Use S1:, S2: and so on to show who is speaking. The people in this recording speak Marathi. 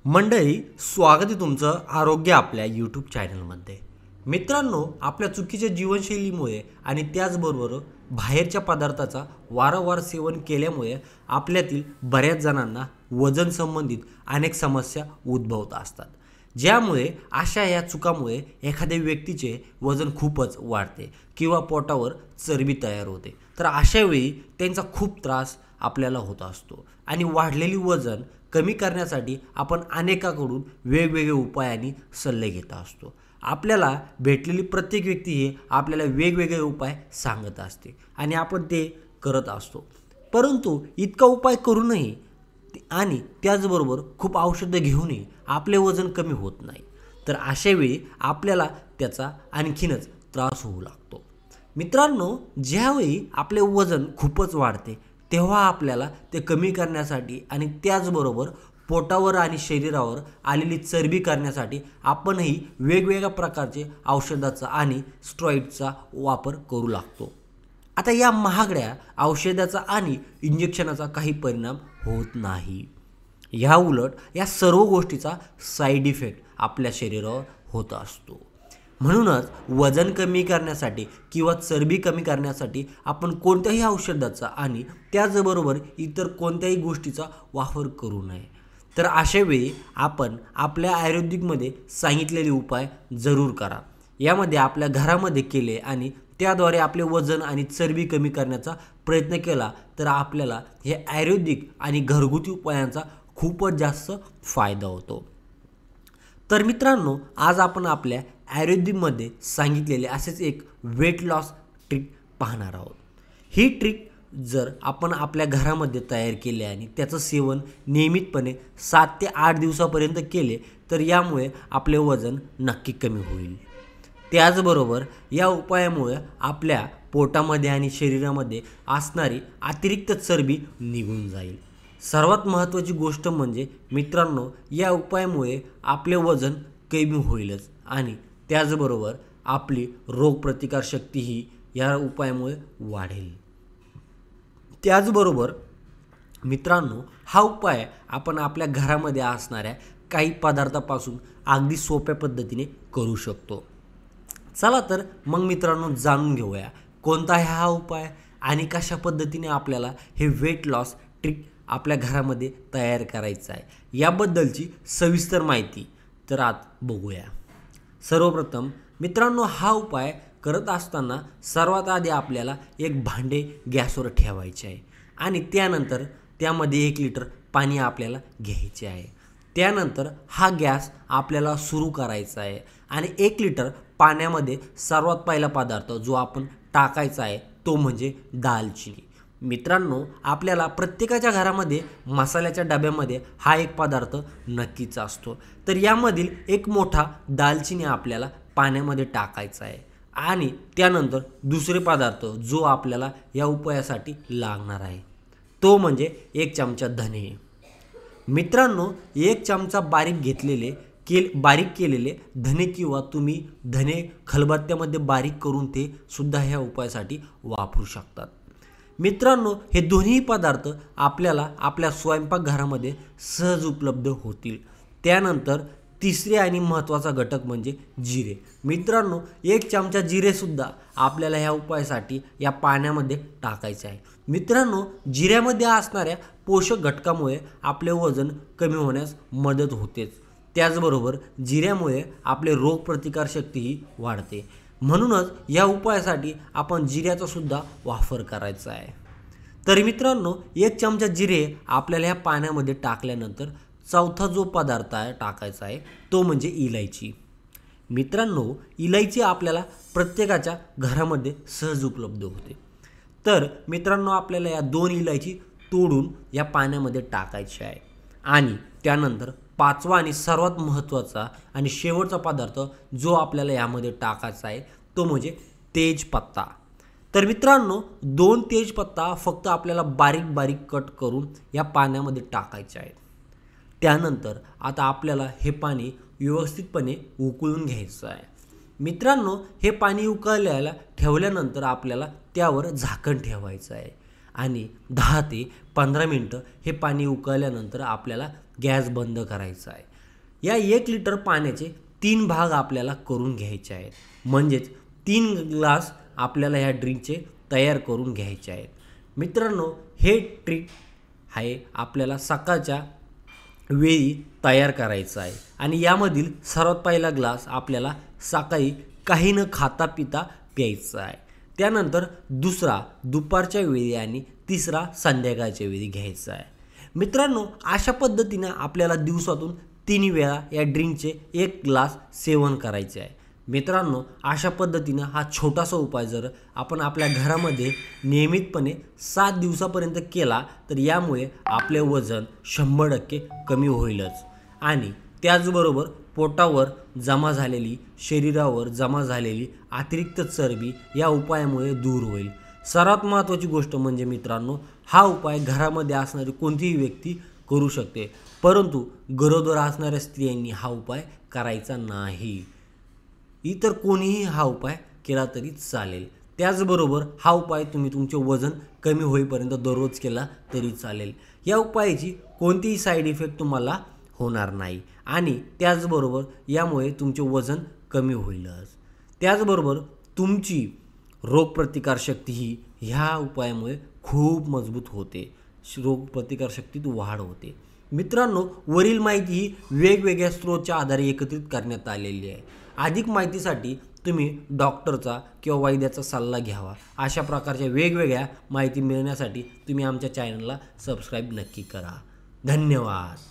S1: मंडळी, स्वागत आहे तुमचं आरोग्य आपल्या यूट्यूब चॅनलमध्ये. मित्रांनो, आपल्या चुकीच्या जीवनशैलीमुळे आणि त्याचबरोबर बाहेरच्या पदार्थाचा वारंवार सेवन केल्यामुळे आपल्यातील बऱ्याच जणांना वजन संबंधित अनेक समस्या उद्भवत असतात, ज्यामुळे अशा या चुकामुळे एखाद्या व्यक्तीचे वजन खूपच वाढते किंवा पोटावर चरबी तयार होते. तर अशावेळी त्यांचा खूप त्रास आपल्याला होत असतो आणि वाढलेली वजन कमी करण्यासाठी आपण अनेकाकडून वेगवेगळे उपाय आणि सल्ले घेत असतो. आपल्याला भेटलेली प्रत्येक व्यक्ती हे आपल्याला वेगवेगळे उपाय सांगत असते आणि आपण ते करत असतो. परंतु इतका उपाय करूनही आणि त्याचबरोबर खूप औषधं घेऊनही आपले वजन कमी होत नाही. तर अशावेळी आपल्याला त्याचा आणखीनच त्रास होऊ लागतो. मित्रांनो, ज्यावेळी आपले वजन खूपच वाढते तेव्हा आपल्याला ते कमी करण्यासाठी आणि त्याचबरोबर पोटावर आणि शरीरावर आलेली चरबी करण्यासाठी आपणही वेगवेगळ्या प्रकारचे औषधाचा आणि स्टेरॉइडचा वापर करू लागतो. आता या महागड्या औषधाचा आणि इंजेक्शनाचा काही परिणाम होत नाही. ह्या उलट या सर्व गोष्टीचा साईड इफेक्ट आपल्या शरीरावर होत असतो. म्हणूनच वजन कमी करण्यासाठी किंवा चरबी कमी करण्यासाठी आपण कोणत्याही औषधाचा आणि त्याचबरोबर इतर कोणत्याही गोष्टीचा वापर करू नये. तर अशावेळी आपण आपल्या आयुर्वेदिकमध्ये सांगितलेले उपाय जरूर करा. यामध्ये आपल्या घरामध्ये केले आणि त्याद्वारे आपले वजन आणि चरबी कमी करण्याचा प्रयत्न केला तर आपल्याला हे आयुर्वेदिक आणि घरगुती उपायांचा खूपच जास्त फायदा होतो. तर मित्रांनो, आज आपण आपल्या आयुर्वेदिकमध्ये सांगितलेले असेच एक वेट लॉस ट्रिक पाहणार आहोत. ही ट्रिक जर आपण आपल्या घरामध्ये तयार केले आणि त्याचं सेवन नियमितपणे 7 ते 8 दिवसापर्यंत केले तर यामुळे आपले वजन नक्की कमी होईल. त्याचबरोबर या उपायामुळे आपल्या पोटामध्ये आणि शरीरामध्ये असणारी अतिरिक्त चरबी निघून जाईल. सर्वात महत्त्वाची गोष्ट म्हणजे मित्रांनो, या उपायामुळे आपले वजन कमी होईलच आणि त्याचबरोबर आपली रोगप्रतिकारशक्तीही या उपायामुळे वाढेल. त्याचबरोबर मित्रांनो, हा उपाय आपण आपल्या घरामध्ये असणाऱ्या काही पदार्थापासून अगदी सोप्या पद्धतीने करू शकतो. चला तर मग मित्रांनो, जाणून घेऊया कोणता आहे हा उपाय आणि कशा पद्धतीने आपल्याला हे वेट लॉस ट्रिक आपल्या घरामध्ये तयार करायचं आहे याबद्दलची सविस्तर माहिती तर आत बघूया. सर्वप्रथम मित्रांनो, हा उपाय करत असताना सर्वात आधी आपल्याला एक भांडे गॅसवर ठेवायचे आहे आणि त्यानंतर त्यामध्ये 1 लिटर पाणी आपल्याला घ्यायचे आहे. त्यानंतर हा गॅस आपल्याला सुरू करायचा आहे आणि 1 लिटर पाण्यामध्ये सर्वात पहिला पदार्थ जो आपण टाकायचा आहे तो म्हणजे दालचिनी. मित्रांनो, आपल्याला प्रत्येकाच्या घरामध्ये मसाल्याच्या डब्यामध्ये हा एक पदार्थ नक्कीच असतो. तर यामधील एक मोठा दालचिनी आपल्याला पाण्यामध्ये टाकायचा आहे आणि त्यानंतर दुसरे पदार्थ जो आपल्याला या उपायासाठी लागणार आहे तो म्हणजे 1 चमचा धने. मित्रांनो, 1 चमचा बारीक केलेले धने किंवा तुम्ही धने खलबत्त्यामध्ये बारीक करून ते सुद्धा ह्या उपायासाठी वापरू शकतात. मित्रांनो, हे दोन्ही पदार्थ आपल्याला आपल्या स्वयंपाकघरामध्ये सहज उपलब्ध होतील. त्यानंतर तिसरे आणि महत्त्वाचा घटक म्हणजे जिरे. मित्रांनो, 1 चमचा जिरेसुद्धा आपल्याला ह्या उपायासाठी या पाण्यामध्ये टाकायचे आहे. मित्रांनो, जिऱ्यामध्ये असणाऱ्या पोषक घटकामुळे आपले वजन कमी होण्यास मदत होतेच. त्याचबरोबर जिऱ्यामुळे आपले रोगप्रतिकारशक्तीही वाढते. म्हणूनच या उपायासाठी आपण जिऱ्याचा सुद्धा वापर करायचा आहे. तर मित्रांनो, 1 चमचा जिरे आपल्याला ह्या पाण्यामध्ये टाकल्यानंतर चौथा जो पदार्थ आहे टाकायचा आहे तो म्हणजे इलायची. मित्रांनो, इलायची आपल्याला प्रत्येकाच्या घरामध्ये सहज उपलब्ध होते. तर मित्रांनो, आपल्याला या 2 इलायची तोडून या पाण्यामध्ये टाकायची आहे आणि त्यानंतर 5वा आणि सर्वात महत्त्वाचा आणि शेवटचा पदार्थ जो आपल्याला यामध्ये टाकायचा आहे तो म्हणजे तेजपत्ता. तर मित्रांनो, 2 तेजपत्ता फक्त आपल्याला बारीक बारीक कट करून या पाण्यामध्ये टाकायचे आहेत. त्यानंतर आता आपल्याला हे पाणी व्यवस्थितपणे उकळून घ्यायचं आहे. मित्रांनो, हे पाणी उकळायला ठेवल्यानंतर आपल्याला त्यावर झाकण ठेवायचं आहे आणि 10 ते 15 मिनटं हे पाणी उकळल्यानंतर आपल्याला गॅस बंद करायचा आहे. या 1 लिटर पाण्याचे 3 भाग आपल्याला करून घ्यायचे आहेत. म्हणजेच 3 ग्लास आपल्याला ह्या ड्रिंकचे तयार करून घ्यायचे आहेत. मित्रांनो, हे ट्रिक आहे आपल्याला सकाळच्या वेळी तयार करायचं आहे आणि यामधील सर्वात पहिला ग्लास आपल्याला सकाळी काही न खाता पिता प्यायचा आहे. त्यानंतर दुसरा दुपारच्या वेळी आणि तिसरा संध्याकाळच्या वेळी घ्यायचा आहे. मित्रांनो, अशा पद्धतीनं आपल्याला दिवसातून 3 वेळा या ड्रिंकचे 1 ग्लास सेवन करायचे आहे. मित्रांनो, अशा पद्धतीनं हा छोटासा उपाय जर आपण आपल्या घरामध्ये नियमितपणे 7 दिवसापर्यंत केला तर यामुळे आपले वजन 100% कमी होईलच आणि त्याचबरोबर पोटावर जमा झालेली, शरीरावर जमा झालेली अतिरिक्त चरबी या उपायामुळे दूर होईल. सर्वात महत्त्वाची गोष्ट म्हणजे मित्रांनो, हा उपाय घरामध्ये असणारी कोणतीही व्यक्ती करू शकते, परंतु गरोदर असणाऱ्या स्त्रियांनी हा उपाय करायचा नाही. इतर कोणीही हा उपाय केला तरी चालेल. त्याचबरोबर हा उपाय तुम्ही तुमचे वजन कमी होईपर्यंत दररोज केला तरी चालेल. या उपायाची कोणतीही साईड इफेक्ट तुम्हाला होणार नाही आणि त्याचबरोबर यामुळे तुमचे वजन कमी होईलच. त्याचबरोबर तुमची रोगप्रतिकारशक्ती ही ह्या उपायामुळे खूप मजबूत होते, रोगप्रतिकारशक्तीत वाढ होते. मित्रांनो, वरील माहिती ही वेगवेगळ्या स्रोतच्या आधारे एकत्रित करण्यात आलेली आहे. अधिक माहितीसाठी तुम्ही डॉक्टरचा किंवा वैद्याचा सल्ला घ्यावा. अशा प्रकारच्या वेगवेगळ्या माहिती मिळण्यासाठी तुम्ही आमच्या चॅनलला सबस्क्राईब नक्की करा. धन्यवाद.